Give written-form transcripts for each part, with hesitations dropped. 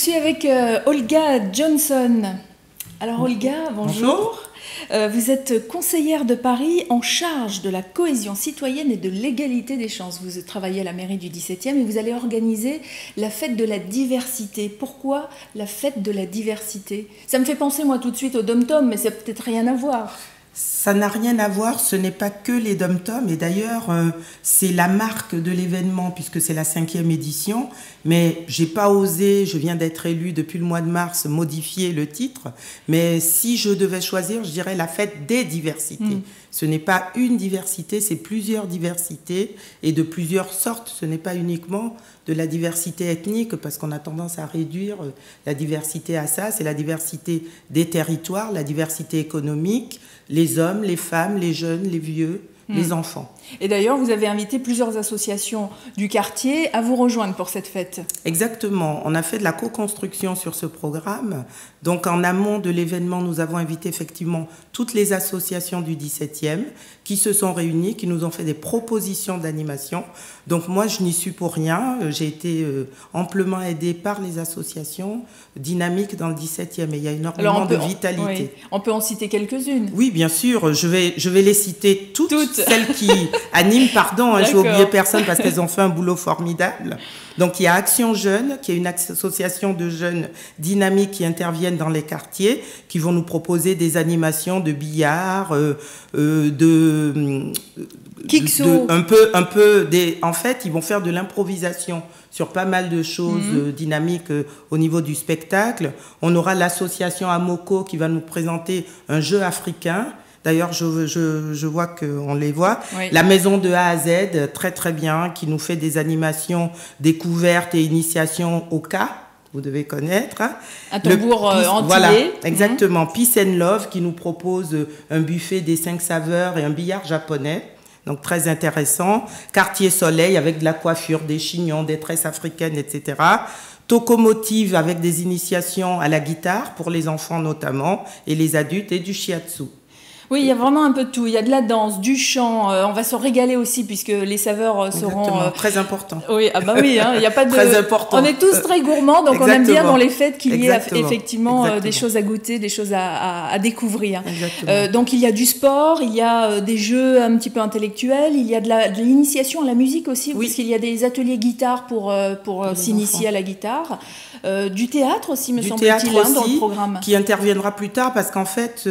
suis avec Olga Johnson. Alors Olga, bonjour. Vous êtes conseillère de Paris en charge de la cohésion citoyenne et de l'égalité des chances. Vous travaillez à la mairie du 17e et vous allez organiser la fête de la diversité. Pourquoi la fête de la diversité? Ça me fait penser moi tout de suite au dom-tom, mais ça n'a peut-être rien à voir. Ça n'a rien à voir, ce n'est pas que les dom-toms, et d'ailleurs c'est la marque de l'événement puisque c'est la 5e édition, mais j'ai pas osé, je viens d'être élue depuis le mois de mars, modifier le titre, mais si je devais choisir, je dirais la fête des diversités. Ce n'est pas une diversité, c'est plusieurs diversités et de plusieurs sortes, ce n'est pas uniquement de la diversité ethnique, parce qu'on a tendance à réduire la diversité à ça, c'est la diversité des territoires, la diversité économique, les hommes, les femmes, les jeunes, les vieux, les enfants. Et d'ailleurs, vous avez invité plusieurs associations du quartier à vous rejoindre pour cette fête. Exactement. On a fait de la co-construction sur ce programme. Donc, en amont de l'événement, nous avons invité effectivement toutes les associations du 17e qui se sont réunies, qui nous ont fait des propositions d'animation. Donc, moi, je n'y suis pour rien. J'ai été amplement aidée par les associations dynamiques dans le 17e. Et il y a énormément de vitalité. Oui, on peut en citer quelques-unes. Oui, bien sûr. Je vais les citer toutes. Celles qui animent, pardon, je vais oublier personne parce qu'elles ont fait un boulot formidable. Donc, il y a Action Jeune, qui est une association de jeunes dynamiques qui interviennent dans les quartiers, qui vont nous proposer des animations de billard, en fait, ils vont faire de l'improvisation sur pas mal de choses dynamiques au niveau du spectacle. On aura l'association Amoko qui va nous présenter un jeu africain. D'ailleurs, je vois qu'on les voit. Oui. La maison de A à Z, très très bien, qui nous fait des animations découvertes et initiations au cas, vous devez connaître. Un tambour antillais. Voilà, exactement. Peace and Love, qui nous propose un buffet des 5 saveurs et un billard japonais. Donc, très intéressant. Quartier Soleil, avec de la coiffure, des chignons, des tresses africaines, etc. Tokomotive, avec des initiations à la guitare, pour les enfants notamment, et les adultes, et du shiatsu. Oui, il y a vraiment un peu de tout. Il y a de la danse, du chant. On va se régaler aussi puisque les saveurs seront très important. Oui, ah bah oui, hein, il y a pas de. Très important. On est tous très gourmands, donc on aime bien dans les fêtes qu'il y ait effectivement des choses à goûter, des choses à découvrir. Donc il y a du sport, il y a des jeux un petit peu intellectuels, il y a de l'initiation à la musique aussi, puisqu'il y a des ateliers guitare pour s'initier à la guitare. Du théâtre aussi, me semble-t-il, dans le programme. Qui interviendra plus tard parce qu'en fait,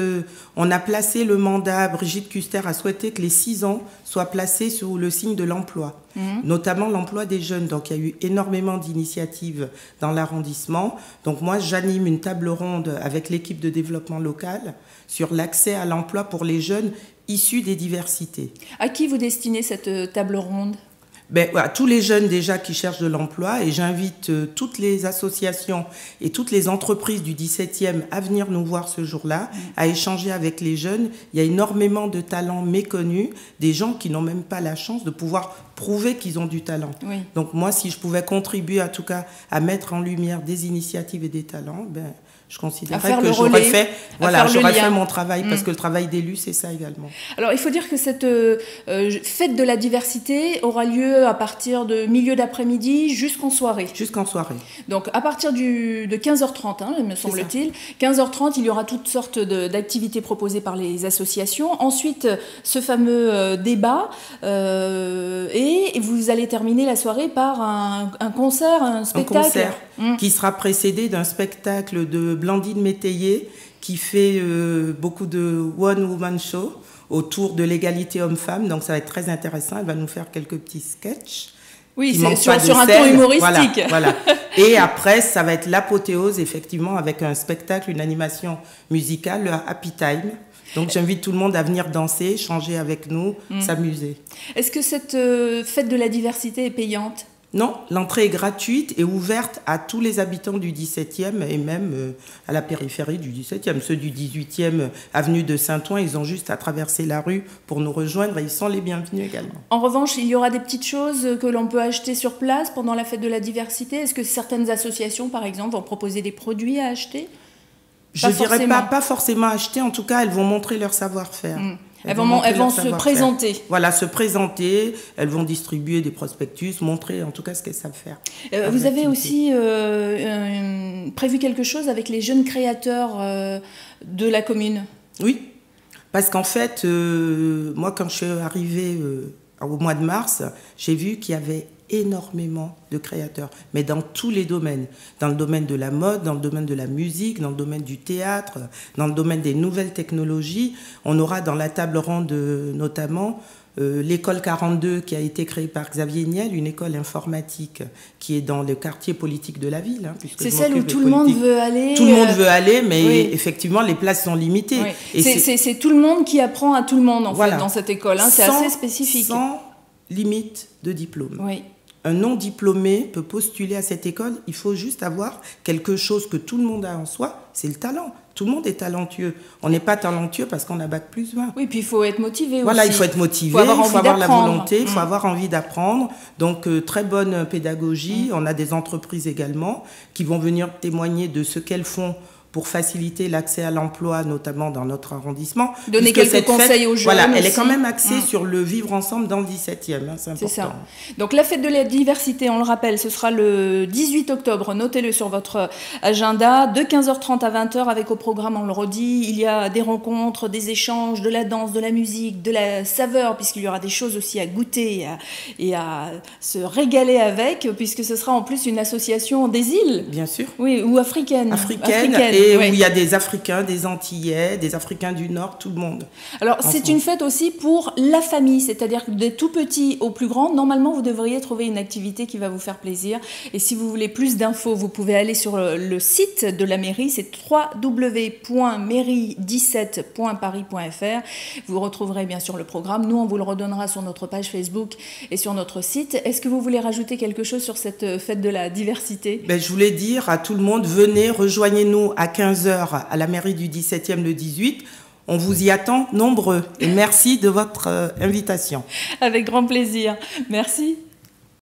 on a placé le mandat, Brigitte Custer a souhaité que les 6 ans soient placés sous le signe de l'emploi, notamment l'emploi des jeunes. Donc il y a eu énormément d'initiatives dans l'arrondissement. Donc moi, j'anime une table ronde avec l'équipe de développement local sur l'accès à l'emploi pour les jeunes issus des diversités. À qui vous destinez cette table ronde ? À tous les jeunes déjà qui cherchent de l'emploi, et j'invite toutes les associations et toutes les entreprises du 17e à venir nous voir ce jour-là, à échanger avec les jeunes. Il y a énormément de talents méconnus, des gens qui n'ont même pas la chance de pouvoir prouver qu'ils ont du talent. Oui. Donc moi, si je pouvais contribuer en tout cas à mettre en lumière des initiatives et des talents, je considérais que j'aurais fait mon travail, parce que le travail d'élu, c'est ça également. Alors, il faut dire que cette fête de la diversité aura lieu à partir de milieu d'après-midi jusqu'en soirée. Jusqu'en soirée. Donc, à partir de 15h30, me semble-t-il. 15h30, il y aura toutes sortes d'activités proposées par les associations. Ensuite, ce fameux débat. Et vous allez terminer la soirée par un concert, un spectacle. Un concert qui sera précédé d'un spectacle de Blandine Métayer qui fait beaucoup de one-woman show autour de l'égalité homme-femme. Donc ça va être très intéressant. Elle va nous faire quelques petits sketchs. Oui, c'est sur un ton humoristique. Voilà. Et après, ça va être l'apothéose, effectivement, avec un spectacle, une animation musicale, le Happy Time. Donc j'invite tout le monde à venir danser, échanger avec nous, s'amuser. Est-ce que cette fête de la diversité est payante ? Non, l'entrée est gratuite et ouverte à tous les habitants du 17e et même à la périphérie du 17e. Ceux du 18e, avenue de Saint-Ouen, ils ont juste à traverser la rue pour nous rejoindre et ils sont les bienvenus également. En revanche, il y aura des petites choses que l'on peut acheter sur place pendant la fête de la diversité. Est-ce que certaines associations, par exemple, vont proposer des produits à acheter ? Je dirais pas forcément acheter, en tout cas, elles vont montrer leur savoir-faire. Elles vont se présenter. Voilà, se présenter, elles vont distribuer des prospectus, montrer en tout cas ce qu'elles savent faire. Vous avez aussi prévu quelque chose avec les jeunes créateurs de la commune? Oui, parce qu'en fait, moi quand je suis arrivée au mois de mars, j'ai vu qu'il y avait énormément de créateurs, mais dans tous les domaines. Dans le domaine de la mode, dans le domaine de la musique, dans le domaine du théâtre, dans le domaine des nouvelles technologies. On aura dans la table ronde notamment l'école 42 qui a été créée par Xavier Niel, une école informatique qui est dans le quartier politique de la ville. C'est celle où tout le monde veut aller. Tout le monde veut aller, mais effectivement les places sont limitées. Oui. C'est tout le monde qui apprend à tout le monde en fait dans cette école. C'est assez spécifique. Sans limite de diplôme. Oui. Un non-diplômé peut postuler à cette école. Il faut juste avoir quelque chose que tout le monde a en soi, c'est le talent. Tout le monde est talentueux. On n'est pas talentueux parce qu'on a bac+20. Oui, puis il faut être motivé voilà, aussi. Il faut être motivé, il faut avoir la volonté, il faut avoir envie d'apprendre. Donc, très bonne pédagogie. On a des entreprises également qui vont venir témoigner de ce qu'elles font pour faciliter l'accès à l'emploi, notamment dans notre arrondissement. Donner quelques conseils aux jeunes. Voilà, elle est quand même axée sur le vivre ensemble dans le 17e, c'est important. C'est ça. Donc la fête de la diversité, on le rappelle, ce sera le 18 octobre, notez-le sur votre agenda, de 15h30 à 20h avec au programme, on le redit, il y a des rencontres, des échanges, de la danse, de la musique, de la saveur, puisqu'il y aura des choses aussi à goûter et à se régaler avec, puisque ce sera en plus une association des îles. Bien sûr. Oui, ou africaine. Africaine. Et où il y a des Africains, des Antillais, des Africains du Nord, tout le monde. Alors, c'est une fête aussi pour la famille, c'est-à-dire que des tout petits aux plus grands, normalement, vous devriez trouver une activité qui va vous faire plaisir. Et si vous voulez plus d'infos, vous pouvez aller sur le site de la mairie, c'est www.mairie17.paris.fr. Vous retrouverez bien sûr le programme. Nous, on vous le redonnera sur notre page Facebook et sur notre site. Est-ce que vous voulez rajouter quelque chose sur cette fête de la diversité ? Je voulais dire à tout le monde, venez, rejoignez-nous à 15h à la mairie du 17e le 18. On vous y attend nombreux. Et merci de votre invitation. Avec grand plaisir. Merci.